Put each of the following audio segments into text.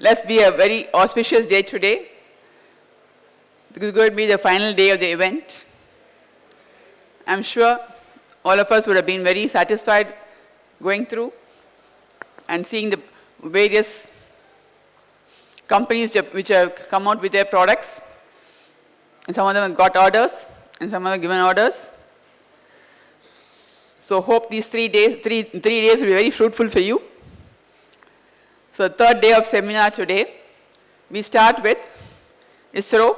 Let's be a very auspicious day today. This is going to be the final day of the event. I'm sure all of us would have been very satisfied going through and seeing the various companies which have come out with their products. And some of them have got orders, and some of them have given orders. So hope these 3 days will be very fruitful for you. So third day of seminar today, we start with ISRO.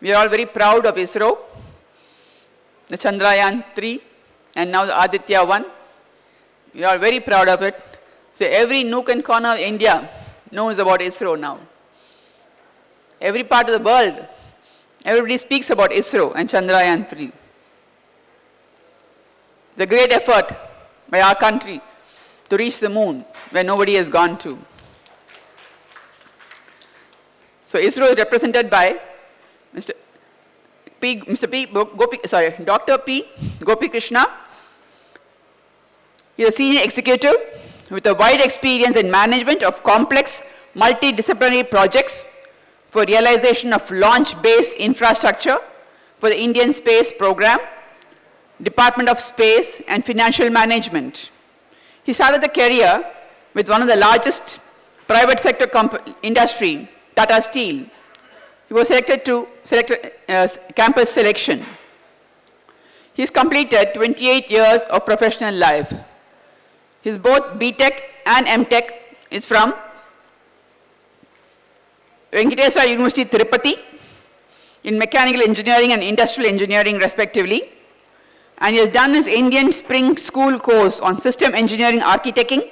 We are all very proud of ISRO, the Chandrayaan-3, and now the Aditya-1. We are very proud of it. So every nook and corner of India knows about ISRO now. Every part of the world, everybody speaks about ISRO and Chandrayaan-3. The great effort by our country to reach the moon where nobody has gone to. So ISRO is represented by Dr. P. Gopi Krishna. He is a senior executive with a wide experience in management of complex multidisciplinary projects for realization of launch-based infrastructure for the Indian Space Program, Department of Space and Financial Management. He started the career with one of the largest private sector industry, Tata Steel. He was selected to campus selection. He's completed 28 years of professional life. His both BTech and MTech is from Venkateswara University, Tirupati, in mechanical engineering and industrial engineering respectively. And he has done his Indian Spring School course on System Engineering Architecting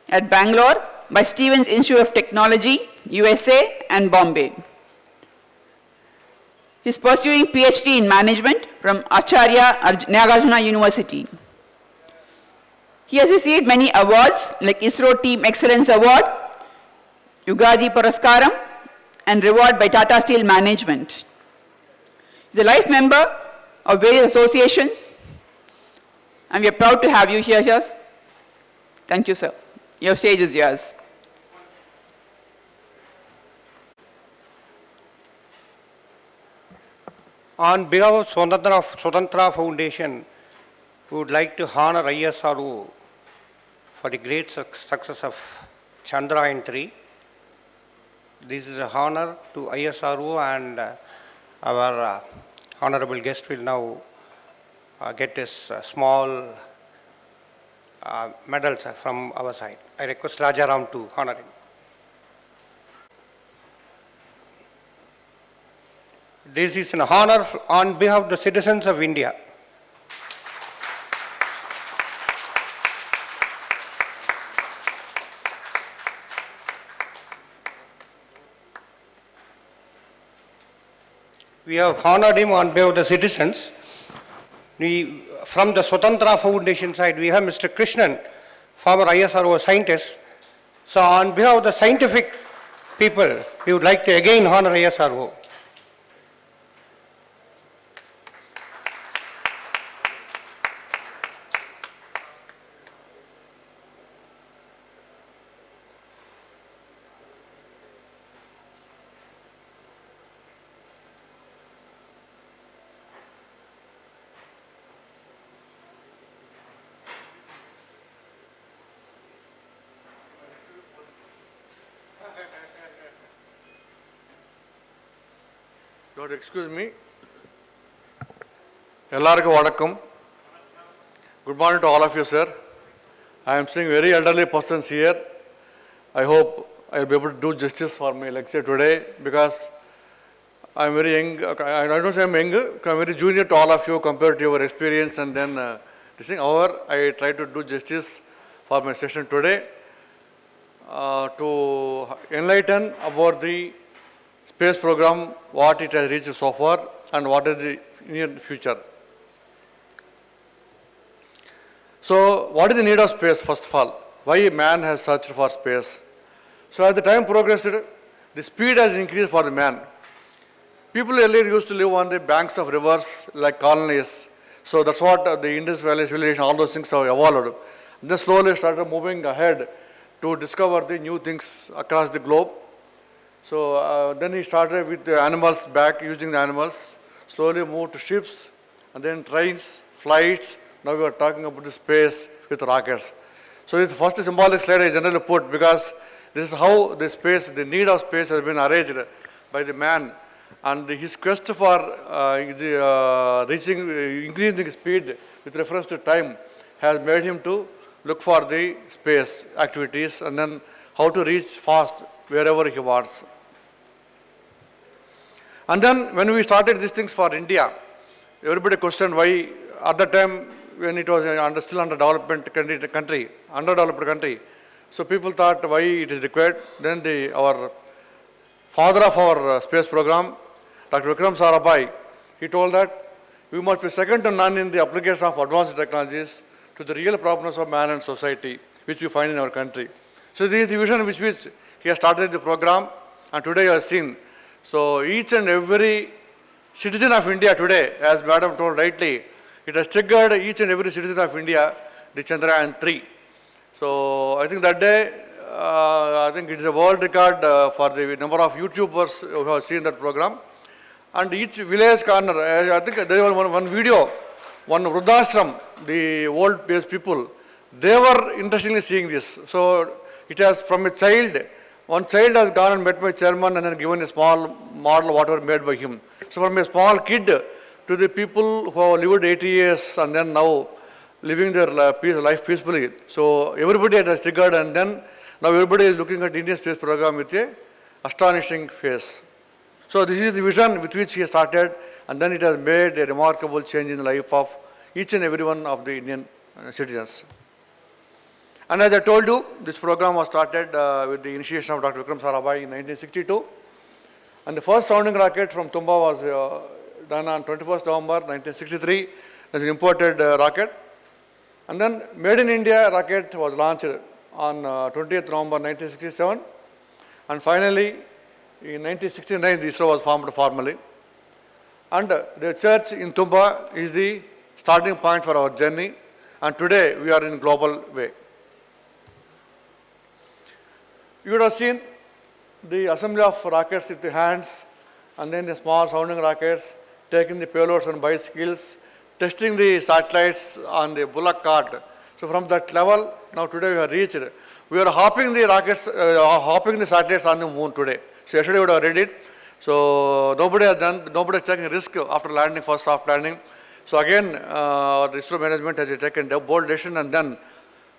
at Bangalore by Stevens Institute of Technology, USA and Bombay. He is pursuing PhD in Management from Acharya Nagarjuna University. He has received many awards like ISRO Team Excellence Award, Yugadi Puraskaram, and Reward by Tata Steel Management. He is a life member of various associations, and we are proud to have you here, sir. Thank you, sir. Your stage is yours. On behalf of Swatantra Foundation, we would like to honor ISRO for the great success of Chandrayaan-3. This is an honor to ISRO, and our honorable guest will now get his small medals from our side. I request Rajaram to honor him. This is an honor on behalf of the citizens of India. We have honored him on behalf of the citizens. From the Swatantra Foundation side, we have Mr. Krishnan, former ISRO scientist. So on behalf of the scientific people, we would like to again honor ISRO. Lord, excuse me. Ellarku vanakkam. Good morning to all of you, sir. I am seeing very elderly persons here. I hope I will be able to do justice for my lecture today, because I am very young. I don't say I am young, I am very junior to all of you compared to your experience and then this thing. However, I try to do justice for my session today to enlighten about the space program, what it has reached so far and what is the near future. So, what is the need of space first of all? Why man has searched for space? So, as the time progressed, the speed has increased for the man. People earlier used to live on the banks of rivers like colonies. So, that's what the Indus Valley civilization, all those things have evolved. Then slowly started moving ahead to discover the new things across the globe. So then he started with the animals back, using the animals, slowly moved to ships, and then trains, flights. Now we are talking about the space with rockets. So it's the first symbolic slide I generally put, because this is how the space, the need of space has been arranged by the man. And his quest for increasing speed with reference to time has made him to look for the space activities and then how to reach fast wherever he wants. And then when we started these things for India, everybody questioned why at the time when it was still underdeveloped country. So people thought why it is required. Then our father of our space program, Dr. Vikram Sarabhai, he told that we must be second to none in the application of advanced technologies to the real problems of man and society, which we find in our country. So this is the vision which he has started the program, and today you have seen. So each and every citizen of India today, as Madam told rightly, it has triggered each and every citizen of India, the Chandrayaan 3. So I think that day, I think it is a world record for the number of YouTubers who have seen that program. And each village corner, I think there was one video, one Vruddhashram, the old-age people, they were interestingly seeing this. So it has from a child, one child has gone and met my chairman and then given a small model, whatever made by him. So from a small kid to the people who have lived 80 years and then now living their life peacefully. So everybody has triggered, and then now everybody is looking at Indian space program with a astonishing face. So this is the vision with which he started, and then it has made a remarkable change in the life of each and every one of the Indian citizens. And as I told you, this program was started with the initiation of Dr. Vikram Sarabhai in 1962. And the first sounding rocket from Tumba was done on 21st November 1963. That's an imported rocket. And then Made in India rocket was launched on 20th November 1967. And finally, in 1969, the ISRO was formed formally. And the church in Tumba is the starting point for our journey. And today, we are in global way. You would have seen the assembly of rockets with the hands, and then the small sounding rockets, taking the payloads on bicycles, testing the satellites on the bullock cart. So from that level, now today we have reached. We are hopping the rockets, hopping the satellites on the moon today. So yesterday we would have read it. So nobody has taken risk after landing, first soft landing. So again, our ISRO management has taken a bold decision and then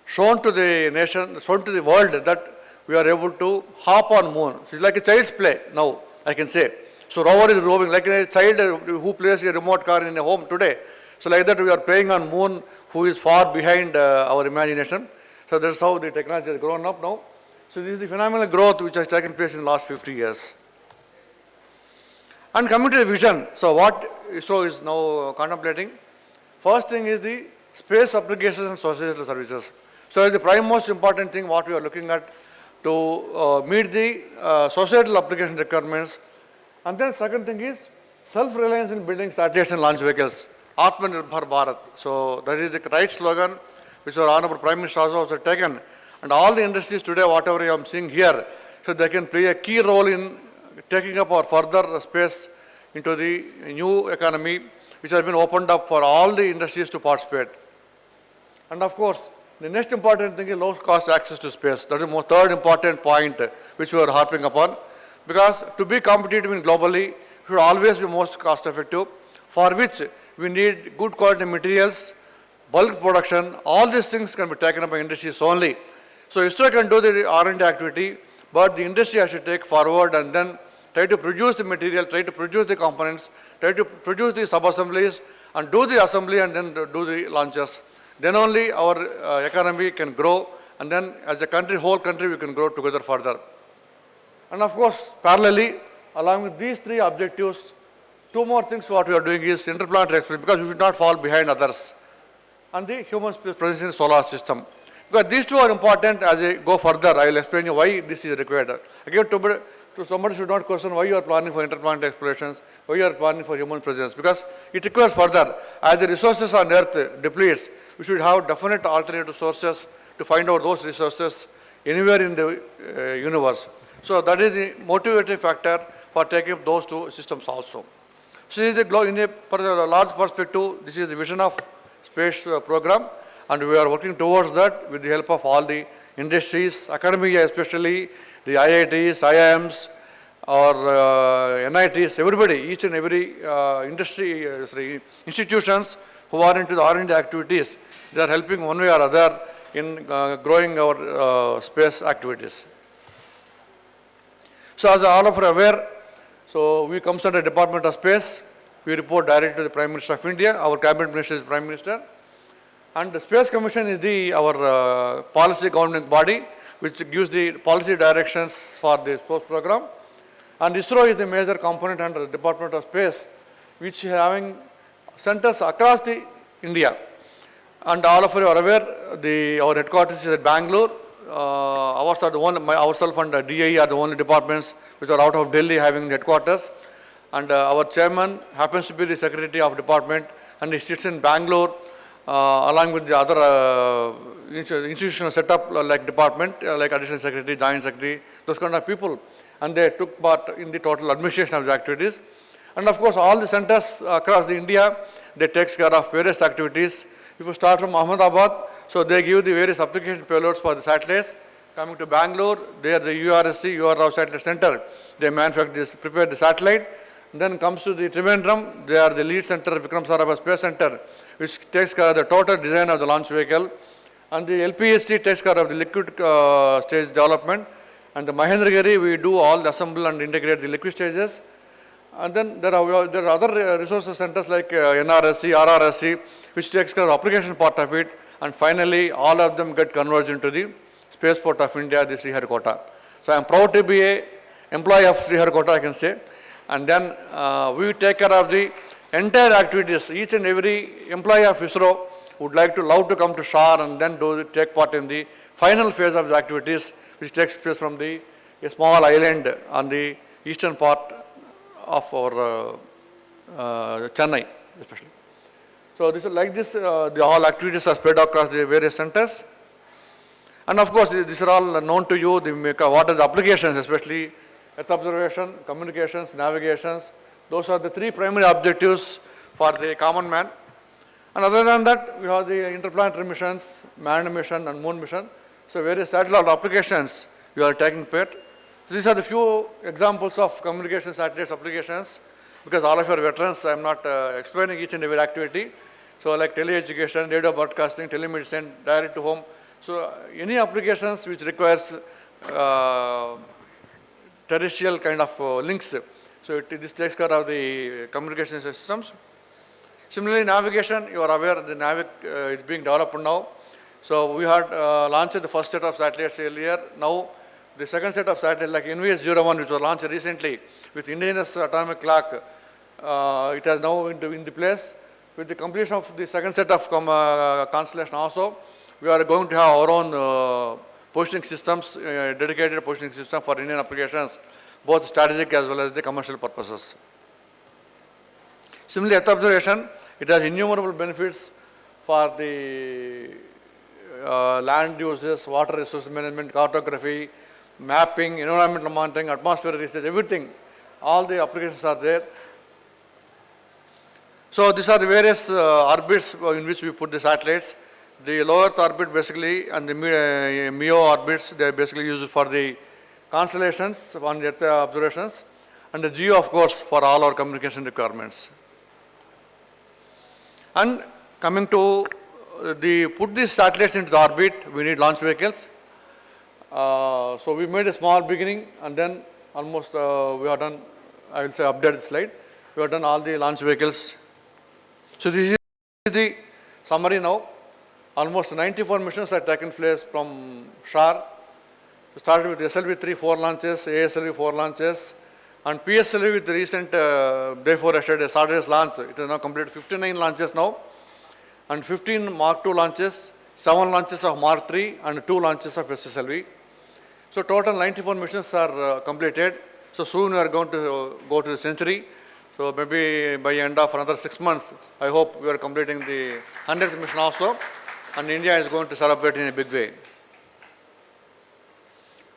shown to the nation, shown to the world that we are able to hop on moon. So it's like a child's play now, I can say. So rover is roving like a child who plays a remote car in a home today. So like that we are playing on moon, who is far behind our imagination. So that's how the technology has grown up now. So this is the phenomenal growth which has taken place in the last 50 years. And coming to the vision, so what ISRO is now contemplating, first thing is the space applications and societal services. So the prime most important thing what we are looking at to meet the societal application requirements. And then second thing is self-reliance in building satellites and launch vehicles, Atmanirbhar Bharat. So that is the right slogan which our Honorable Prime Minister also has taken. And all the industries today, whatever I am seeing here, so they can play a key role in taking up our further space into the new economy which has been opened up for all the industries to participate. And of course, the next important thing is low cost access to space. That is the third important point which we are harping upon. Because to be competitive globally, we should always be most cost effective, for which we need good quality materials, bulk production. All these things can be taken up by industries only. So ISRO can do the R&D activity, but the industry has to take forward and then try to produce the material, try to produce the components, try to produce the sub-assemblies and do the assembly and then do the launches. Then only our economy can grow, and then as a country, whole country, we can grow together further. And of course, parallelly, along with these three objectives, two more things what we are doing is interplanetary exploration, because we should not fall behind others, and the human space presence in the solar system. Because these two are important. As I go further, I will explain you why this is required. Again, to somebody should not question why you are planning for interplanetary explorations, why you are planning for human presence, because it requires further. As the resources on Earth depletes, we should have definite alternative sources to find out those resources anywhere in the universe. So that is the motivating factor for taking up those two systems also. So in a large perspective, this is the vision of space program, and we are working towards that with the help of all the industries, academia especially, the IITs, IIMs, or NITs, everybody, each and every institutions who are into the R&D activities, they are helping one way or other in growing our space activities. So as all of you are aware, so we comes under Department of Space. We report directly to the Prime Minister of India. Our Cabinet Minister is Prime Minister. And the Space Commission is our policy governing body, which gives the policy directions for the space program. And ISRO is the major component under the Department of Space, which is having centers across the India. And all of you are aware, our headquarters is at Bangalore. Ourselves and DAE are the only departments which are out of Delhi having headquarters. And our chairman happens to be the Secretary of Department, and he sits in Bangalore along with the other institutional setup like department, like Additional Secretary, Joint Secretary, those kind of people. And they took part in the total administration of the activities. And of course, all the centers across the India, they take care of various activities. If you start from Ahmedabad, so they give the various application payloads for the satellites. Coming to Bangalore, they are the URSC, UR Rao Satellite Center. They manufacture, prepare the satellite. Then comes to the Trivandrum, they are the lead center, Vikram Sarabhai Space Center, which takes care of the total design of the launch vehicle. And the LPSC takes care of the liquid stage development. And the Mahendragiri, we do all the assemble and integrate the liquid stages. And then there are other resource centers like NRSC, RRSC, which takes care of the application part of it. And finally, all of them get converged into the Spaceport of India, the Sriharikota. So I am proud to be an employee of Sriharikota, I can say. And then we take care of the entire activities. Each and every employee of ISRO would love to come to SHAR and then take part in the final phase of the activities, which takes place from a small island on the eastern part of our Chennai, especially. So this is like this, all activities are spread across the various centers. And of course, these are all known to you, what are the applications, especially Earth observation, communications, navigations. Those are the three primary objectives for the common man. And other than that, we have the interplanetary missions, manned mission and moon mission. So various satellite applications you are taking part. These are the few examples of communication satellites applications. Because all of you are veterans, I am not explaining each and every activity. So like tele-education, radio broadcasting, telemedicine, direct to home. So any applications which requires terrestrial kind of links. So this takes care of the communication systems. Similarly, navigation, you are aware the Navic is being developed now. So we had launched the first set of satellites earlier. Now the second set of satellites like NVS-01, which was launched recently with indigenous atomic clock, it has now in the place. With the completion of the second set of constellation also, we are going to have our own positioning systems, dedicated positioning system for Indian applications, both strategic as well as the commercial purposes. Similarly, Earth observation, it has innumerable benefits for the land uses, water resource management, cartography, mapping, environmental monitoring, atmospheric research, everything. All the applications are there. So these are the various orbits in which we put the satellites. The low Earth orbit basically and the MEO orbits, they are basically used for the constellations on the Earth observations, and the GEO of course for all our communication requirements. And coming to put these satellites into the orbit, we need launch vehicles. So we made a small beginning and then almost we have done, I will say update the slide, we have done all the launch vehicles. So this is the summary now. Almost 94 missions are taken place from SHAR. We started with SLV-3 4 launches, ASLV 4 launches, and PSLV with the recent day 4 yesterday, Saturday's launch. It has now completed 59 launches now, and 15 Mark II launches, 7 launches of Mark III, and 2 launches of SSLV. So total 94 missions are completed. So soon we are going to go to the century. So maybe by end of another 6 months, I hope we are completing the 100th mission also, and India is going to celebrate in a big way.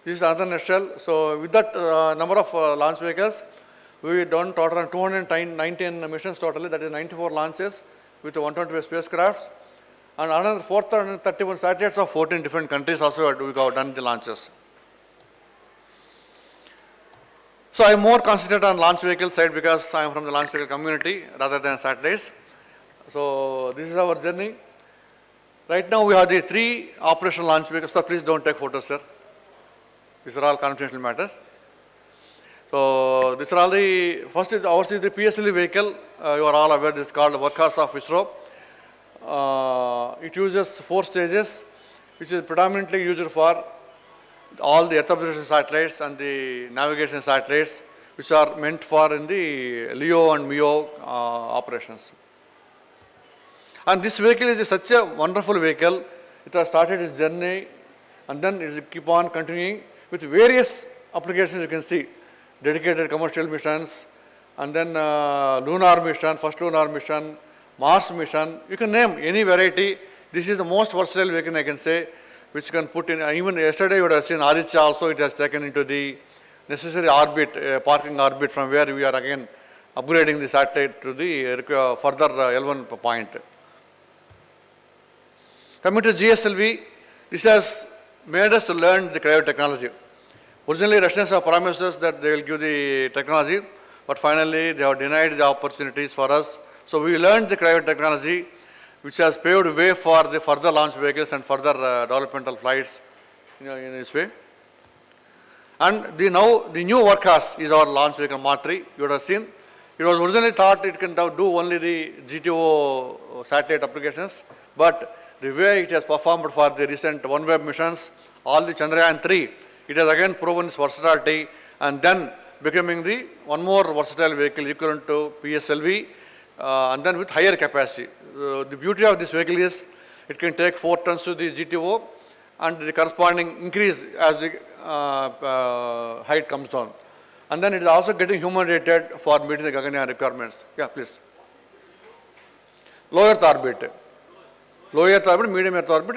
This is another nutshell. So with that number of launch vehicles, we done total 219 missions totally, that is 94 launches with 125 spacecrafts, and another 431 satellites of 14 different countries also we have done the launches. So I am more concentrated on launch vehicle side because I am from the launch vehicle community rather than satellites. So this is our journey. Right now we have the 3 operational launch vehicles. Sir, please don't take photos, sir. These are all confidential matters. So these are all the, first is ours is the PSLV vehicle. You are all aware this is called the workhorse of ISRO. It uses 4 stages, which is predominantly used for all the Earth observation satellites and the navigation satellites, which are meant for in the LEO and MEO operations. And this vehicle is such a wonderful vehicle. It has started its journey and then it will keep on continuing with various applications you can see. Dedicated commercial missions and then lunar mission, first lunar mission, Mars mission. You can name any variety. This is the most versatile vehicle I can say, which can put in, even yesterday you would have seen Aditya also, it has taken into the necessary orbit, parking orbit from where we are again upgrading the satellite to the further L1 point. Coming to GSLV, this has made us to learn the cryo technology. Originally, Russians have promised us that they will give the technology, but finally they have denied the opportunities for us. So we learned the cryo technology, which has paved way for the further launch vehicles and further developmental flights in this way. And now the new workhorse is our launch vehicle Mark 3. You would have seen. It was originally thought it can do only the GTO satellite applications, but the way it has performed for the recent OneWeb missions, all the Chandrayaan 3, it has again proven its versatility and then becoming the one more versatile vehicle equivalent to PSLV and then with higher capacity. The beauty of this vehicle is it can take 4 tons to the GTO and the corresponding increase as the height comes down. And then it is also getting human rated for meeting the Gaganyaan requirements. Yeah, please. Low Earth orbit. Low Earth orbit, medium Earth orbit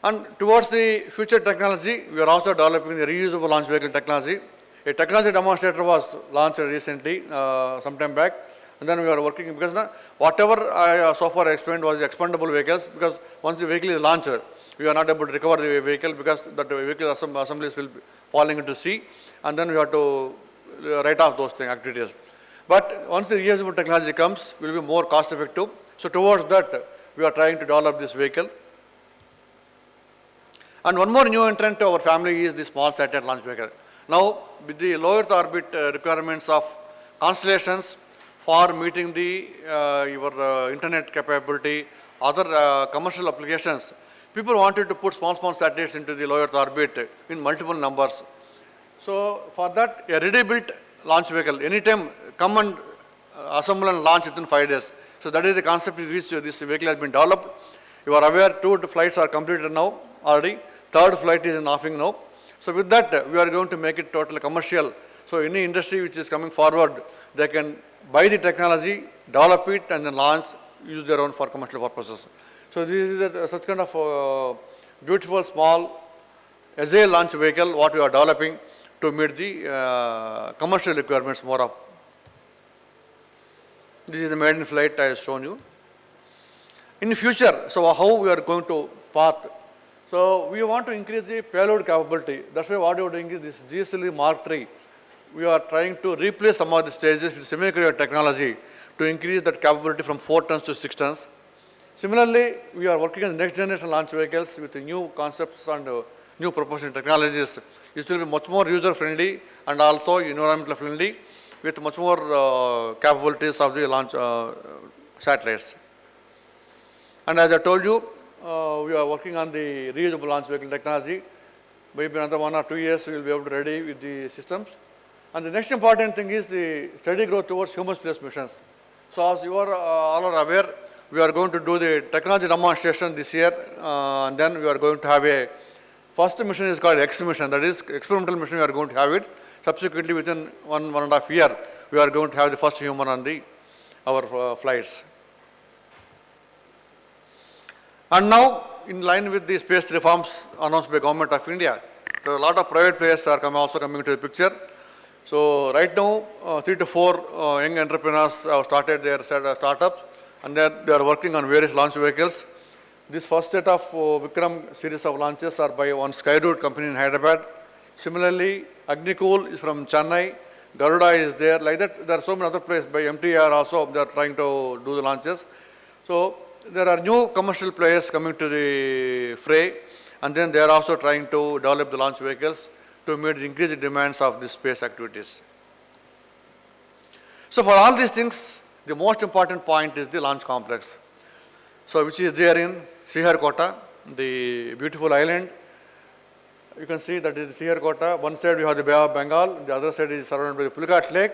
and towards the future technology, we are also developing the reusable launch vehicle technology. A technology demonstrator was launched recently, some time back, and then we are working because whatever I so far explained was the expendable vehicles, because once the vehicle is launched, we are not able to recover the vehicle because that vehicle assemblies will be falling into sea, and then we have to write off those activities. But once the reusable technology comes, we will be more cost effective. So towards that, we are trying to develop this vehicle. And one more new entrant to our family is the small satellite launch vehicle. Now, with the low Earth orbit requirements of constellations for meeting the your internet capability, other commercial applications, people wanted to put small satellites into the low Earth orbit in multiple numbers. So for that, a ready-built launch vehicle, anytime come and assemble and launch within 5 days. So that is the concept in which this vehicle has been developed. You are aware 2 flights are completed now already. 3rd flight is in offing now. So with that, we are going to make it totally commercial. So any industry which is coming forward, they can buy the technology, develop it, and then launch, use their own for commercial purposes. So this is such kind of beautiful small agile launch vehicle what we are developing to meet the commercial requirements more of. This is the maiden flight I have shown you. In the future, so how we are going to path? So we want to increase the payload capability. That's why what we are doing is this GSLV Mark 3. We are trying to replace some of the stages with semi-cryo technology to increase that capability from 4 tons to 6 tons. Similarly, we are working on the next generation launch vehicles with new concepts and new propulsion technologies. It will be much more user friendly and also environmental friendly with much more capabilities of the launch satellites. And as I told you, we are working on the reusable launch vehicle technology. Maybe another 1 or 2 years we will be able to ready with the systems. And the next important thing is the steady growth towards human space missions. So as you are all are aware, we are going to do the technology demonstration this year, and then we are going to have a first mission is called X mission, that is experimental mission we are going to have it. Subsequently within 1.5 years, we are going to have the first human on our flights. And now in line with the space reforms announced by Government of India, there are a lot of private players are also coming into the picture. So right now, 3 to 4 young entrepreneurs have started their startups, and they are working on various launch vehicles. This first set of Vikram series of launches are by one Skyroot company in Hyderabad. Similarly, Agnikul is from Chennai, Garuda is there. Like that, there are so many other places by MTR also. They are trying to do the launches. So there are new commercial players coming to the fray, and then they are also trying to develop the launch vehicles to meet the increased demands of the space activities. So for all these things, the most important point is the launch complex. So which is there in Sriharkota, the beautiful island. You can see that is Sriharkota. One side we have the Bay of Bengal, the other side is surrounded by the Pulicat Lake.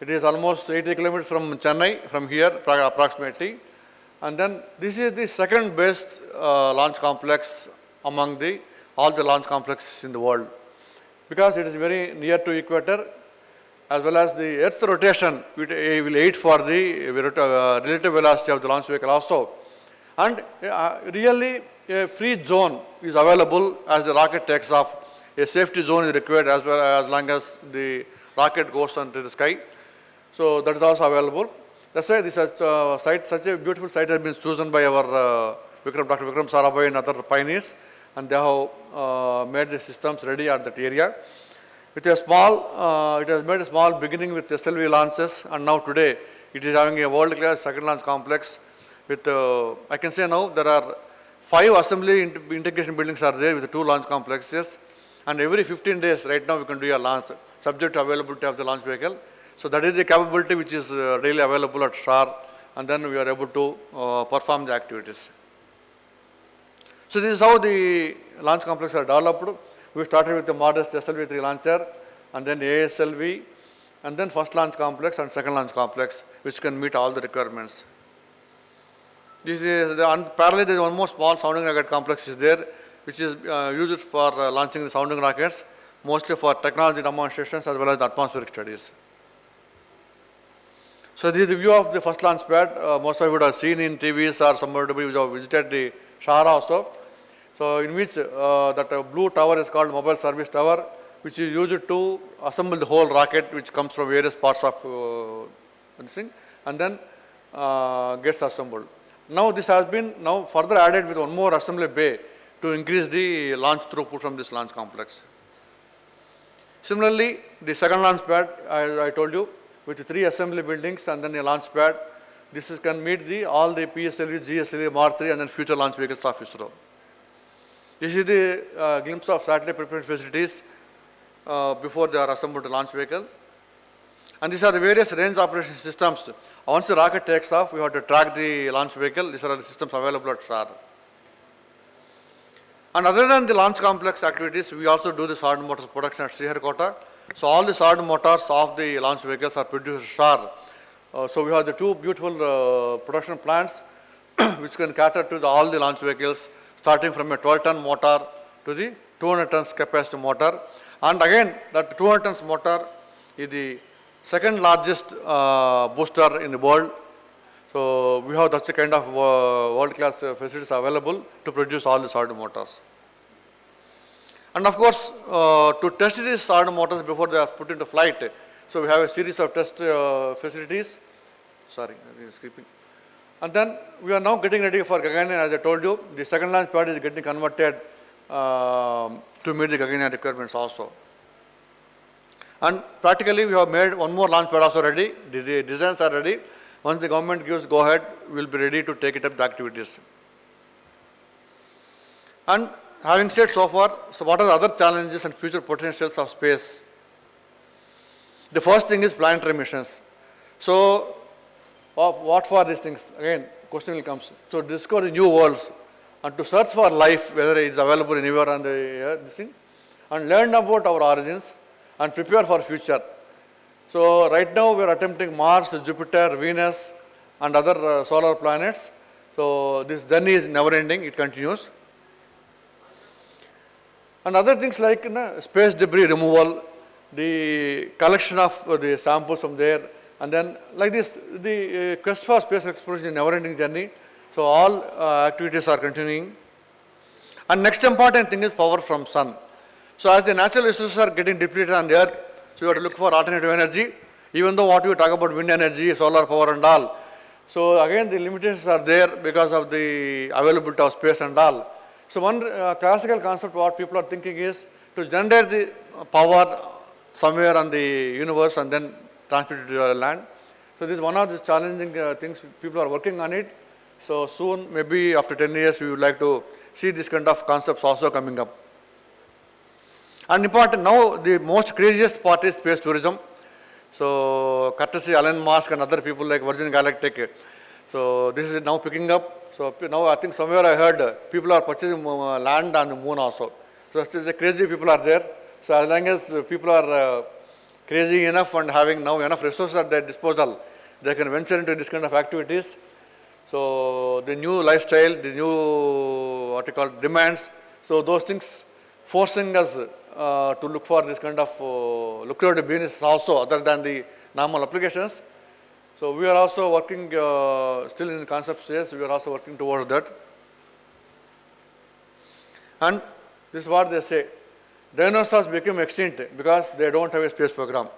It is almost 80 kilometers from Chennai, from here approximately. And then this is the second best launch complex among all the launch complexes in the world, because it is very near to equator, as well as the Earth's rotation will aid for the relative velocity of the launch vehicle also. And really a free zone is available as the rocket takes off. A safety zone is required as well as long as the rocket goes into the sky. So that is also available. That's why this site, such a beautiful site has been chosen by our Dr. Vikram Sarabhai and other pioneers, and they have made the systems ready at that area. With a small, it has made a small beginning with SLV launches, and now today it is having a world-class second launch complex with, I can say now there are 5 assembly integration buildings are there with 2 launch complexes, and every 15 days right now we can do a launch subject to availability of the launch vehicle. So that is the capability which is really available at SHAR, and then we are able to perform the activities. So this is how the launch complexes are developed. We started with the modest SLV-3 launcher, and then ASLV, and then first launch complex and second launch complex, which can meet all the requirements. This is parallel, there is one more small sounding rocket complex is there, which is used for launching the sounding rockets, mostly for technology demonstrations as well as the atmospheric studies. So this is the view of the first launch pad. Most of you would have seen in TVs or somewhere we have visited the SHAR also. So in which that blue tower is called mobile service tower, which is used to assemble the whole rocket which comes from various parts of this thing, and then gets assembled. Now this has been now further added with one more assembly bay to increase the launch throughput from this launch complex. Similarly, the second launch pad, I told you, with 3 assembly buildings and then a launch pad, this can meet all the PSLV, GSLV, Mark III, and then future launch vehicles of ISRO. This is the glimpse of satellite prepared facilities before they are assembled to launch vehicle. And these are the various range operation systems. Once the rocket takes off, we have to track the launch vehicle. These are the systems available at SHAR. And other than the launch complex activities, we also do the solid motors production at Sriharkota. So all the solid motors of the launch vehicles are produced at SHAR. So we have the 2 beautiful production plants which can cater to all the launch vehicles, starting from a 12-ton motor to the 200 tons capacity motor. And again, that 200 tons motor is the second largest booster in the world. So we have such a kind of world-class facilities available to produce all the solid motors. And of course, to test these solid motors before they are put into flight, so we have a series of test facilities. Sorry, I am skipping. And then we are now getting ready for Gaganyaan. As I told you, the second launch pad is getting converted to meet the Gaganyaan requirements also. And practically we have made one more launch pad also ready. The designs are ready. Once the government gives go ahead, we will be ready to take it up the activities. And having said so far, so what are the other challenges and future potentials of space? The first thing is planetary missions. So what for these things? Again, question will come. So discover the new worlds and to search for life, whether it is available anywhere on the earth, this thing, and learn about our origins and prepare for future. So right now we are attempting Mars, Jupiter, Venus, and other solar planets. So this journey is never ending, it continues. And other things like space debris removal, the collection of the samples from there, and then like this, the quest for space exploration is a never ending journey. So all activities are continuing. And next important thing is power from sun. So as the natural resources are getting depleted on the earth, so you have to look for alternative energy, even though what we talk about wind energy, solar power and all. So again, the limitations are there because of the availability of space and all. So one classical concept what people are thinking is to generate the power somewhere on the universe and then transmit it to the land. So this is one of the challenging things, people are working on it. So soon, maybe after 10 years, we would like to see this kind of concepts also coming up. And important, now the most craziest part is space tourism. So courtesy Elon Musk and other people like Virgin Galactic. So this is now picking up. So now I think somewhere I heard people are purchasing land on the moon also. So it's a crazy people are there. So as long as people are crazy enough and having now enough resources at their disposal, they can venture into this kind of activities. So the new lifestyle, the new what you call demands. So those things forcing us to look for this kind of lucrative business also other than the normal applications. So we are also working still in concept stage. We are also working towards that. And this is what they say. Dinosaurs become extinct because they don't have a space program.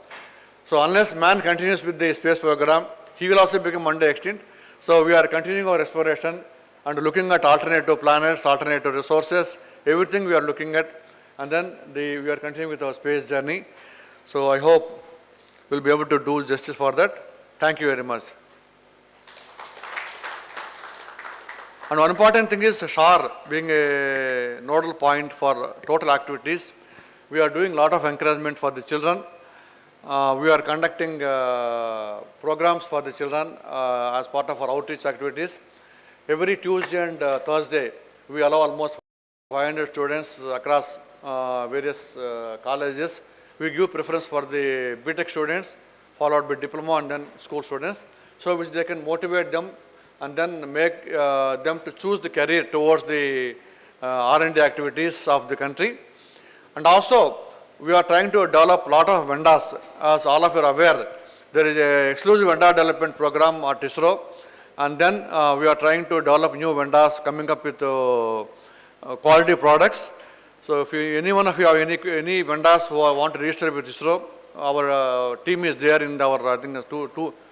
So unless man continues with the space program, he will also become one day extinct. So we are continuing our exploration and looking at alternative planets, alternative resources, everything we are looking at. And then we are continuing with our space journey. So I hope we'll be able to do justice for that. Thank you very much. And one important thing is SHAR being a nodal point for total activities. We are doing a lot of encouragement for the children. We are conducting programs for the children as part of our outreach activities. Every Tuesday and Thursday, we allow almost 500 students across various colleges. We give preference for the BTech students, followed by diploma and then school students, so which they can motivate them and then make them to choose the career towards the R&D activities of the country. And also, we are trying to develop a lot of vendors. As all of you are aware, there is an exclusive vendor development program at ISRO, and then we are trying to develop new vendors coming up with quality products. So if any one of you have any vendors who want to register with ISRO, our team is there in our, I think,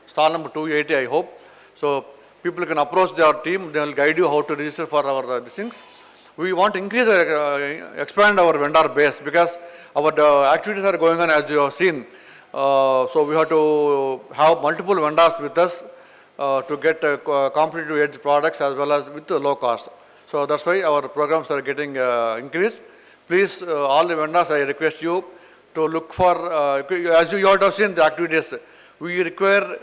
stall number 280, I hope. So people can approach their team, they will guide you how to register for our these things. We want to increase, expand our vendor base because our activities are going on as you have seen. So we have to have multiple vendors with us to get competitive edge products as well as with low cost. So that's why our programs are getting increased. Please, all the vendors, I request you to look for, as you have seen the activities, we require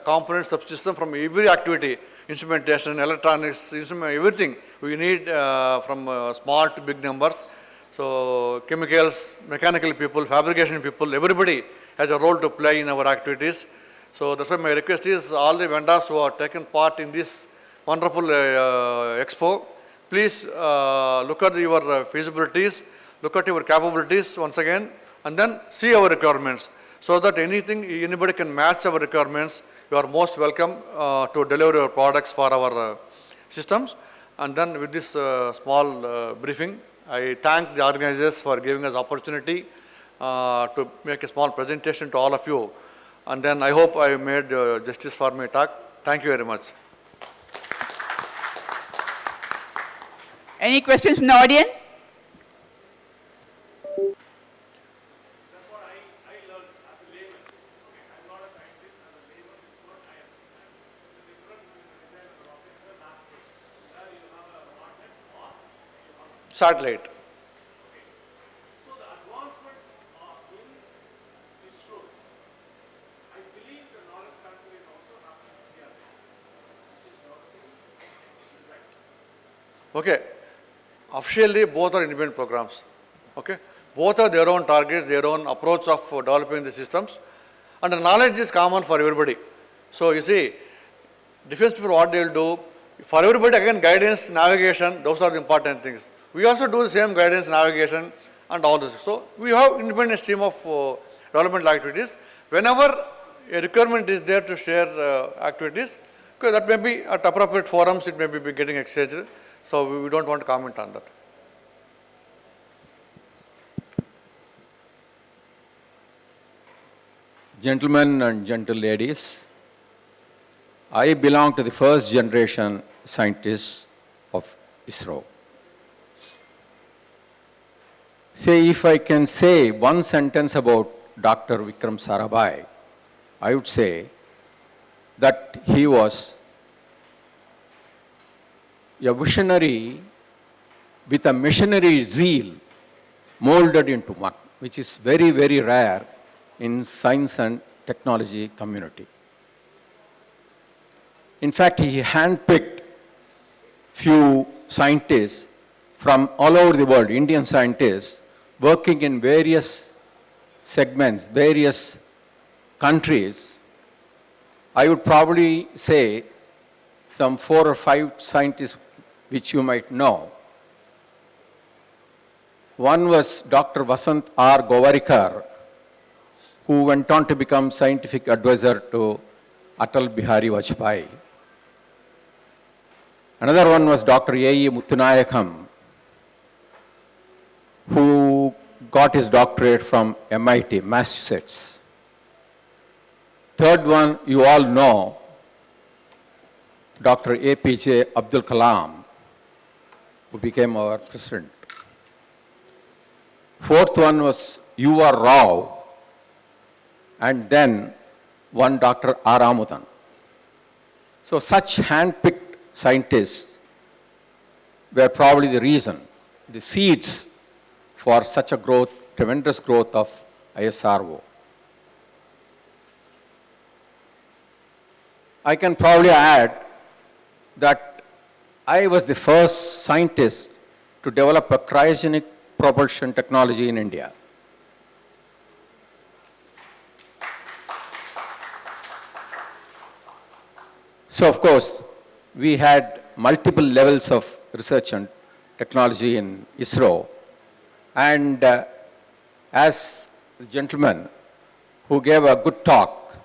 component subsystem from every activity, instrumentation, electronics, everything. We need from small to big numbers. So chemicals, mechanical people, fabrication people, everybody has a role to play in our activities. So that's why my request is all the vendors who have taken part in this wonderful expo, please look at your feasibilities, look at your capabilities once again, and then see our requirements, so that anybody can match our requirements. You are most welcome to deliver your products for our systems. And then with this small briefing, I thank the organizers for giving us opportunity to make a small presentation to all of you. And then I hope I made justice for my talk. Thank you very much. Any questions from the audience? Satellite. So the advancements in ISRO, I believe the northern countries also have India. Okay. Officially, both are independent programs. Okay. Both have their own targets, their own approach of developing the systems, and the knowledge is common for everybody. So you see, defense people, what they will do for everybody, again, guidance, navigation, those are the important things. We also do the same guidance, navigation, and all this. So we have independent stream of development activities. Whenever a requirement is there to share activities, because that may be at appropriate forums, it may be getting exchanged. So we don't want to comment on that. Gentlemen and gentle ladies, I belong to the first generation scientists of ISRO. Say, if I can say one sentence about Dr. Vikram Sarabhai, I would say that he was a visionary with a missionary zeal molded into one, which is very, very rare in science and technology community. In fact, he handpicked few scientists from all over the world, Indian scientists, working in various segments, various countries. I would probably say some 4 or 5 scientists which you might know. One was Dr. Vasant R. Govarikar, who went on to become scientific advisor to Atal Bihari Vajpayee. Another one was Dr. A.E. Muttunayakam, who got his doctorate from MIT, Massachusetts. Third one, you all know, Dr. APJ Abdul Kalam, who became our president. Fourth one was U.R. Rao, and then one Dr. R. Amudan. So such hand-picked scientists were probably the reason, the seeds for such a growth, tremendous growth of ISRO. I can probably add that I was the first scientist to develop a cryogenic propulsion technology in India. So, of course, we had multiple levels of research and technology in ISRO. And as the gentleman who gave a good talk,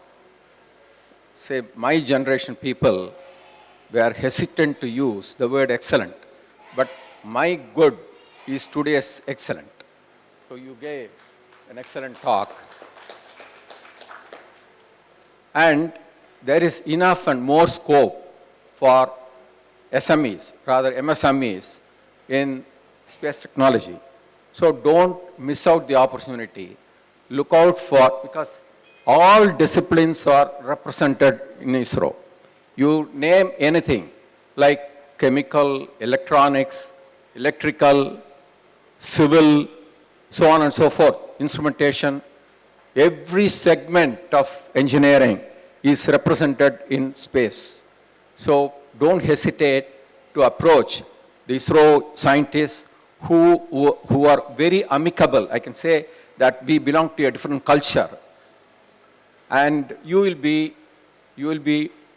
say my generation people were hesitant to use the word excellent, but my good is today's excellent. So you gave an excellent talk. And there is enough and more scope for SMEs, rather MSMEs, in space technology. So don't miss out the opportunity. Look out for, because all disciplines are represented in ISRO. You name anything, like chemical, electronics, electrical, civil, so on and so forth, instrumentation, every segment of engineering is represented in space. So don't hesitate to approach the ISRO scientists who are very amicable. I can say that we belong to a different culture. And you will be,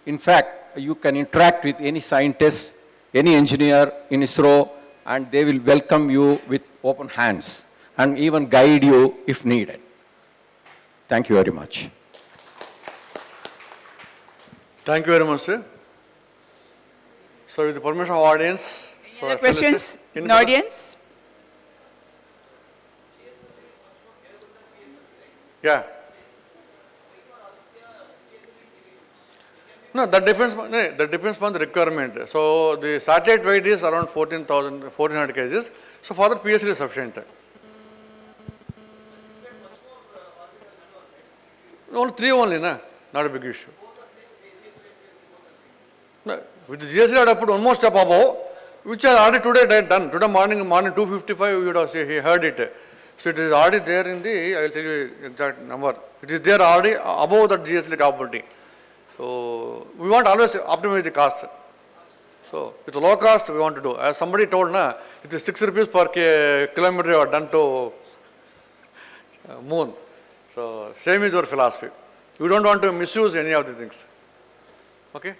in fact, you can interact with any scientist, any engineer in ISRO, and they will welcome you with open hands and even guide you if needed. Thank you very much. Thank you very much, sir. So with the permission of audience. Any other questions in the audience? Yeah. No, that depends upon the requirement. So the satellite weight is around 1400 kgs. So for that PhD is sufficient. Only 3 only, na? Not a big issue. No, with the GSD, I have put one more step above, which I already today done. Today morning 2:55, you would have heard it. So it is already there in the, I will tell you exact number. It is there already above that GSD capability. So we want always to optimize the cost. So with the low cost, we want to do. As somebody told, na, it is 6 rupees per kilometer you are done to moon. So same is our philosophy. We don't want to misuse any of the things. Okay?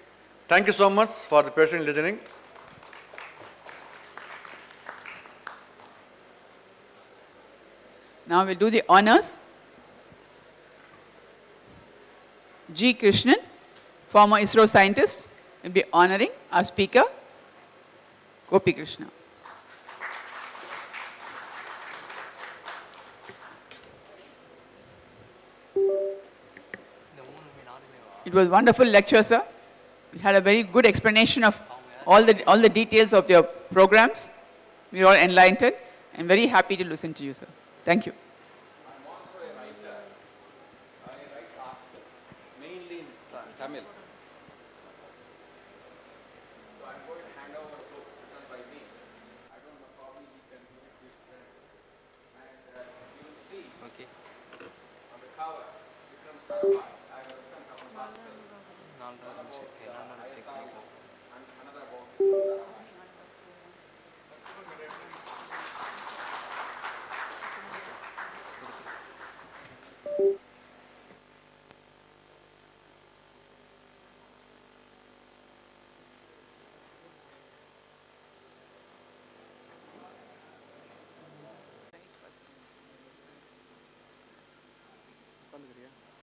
Thank you so much for the patient listening. Now we'll do the honors. G. Krishnan, former ISRO scientist, will be honoring our speaker. Gopi Krishna. It was a wonderful lecture, sir. We had a very good explanation of all the details of your programs. We were all enlightened and very happy to listen to you, sir. Thank you.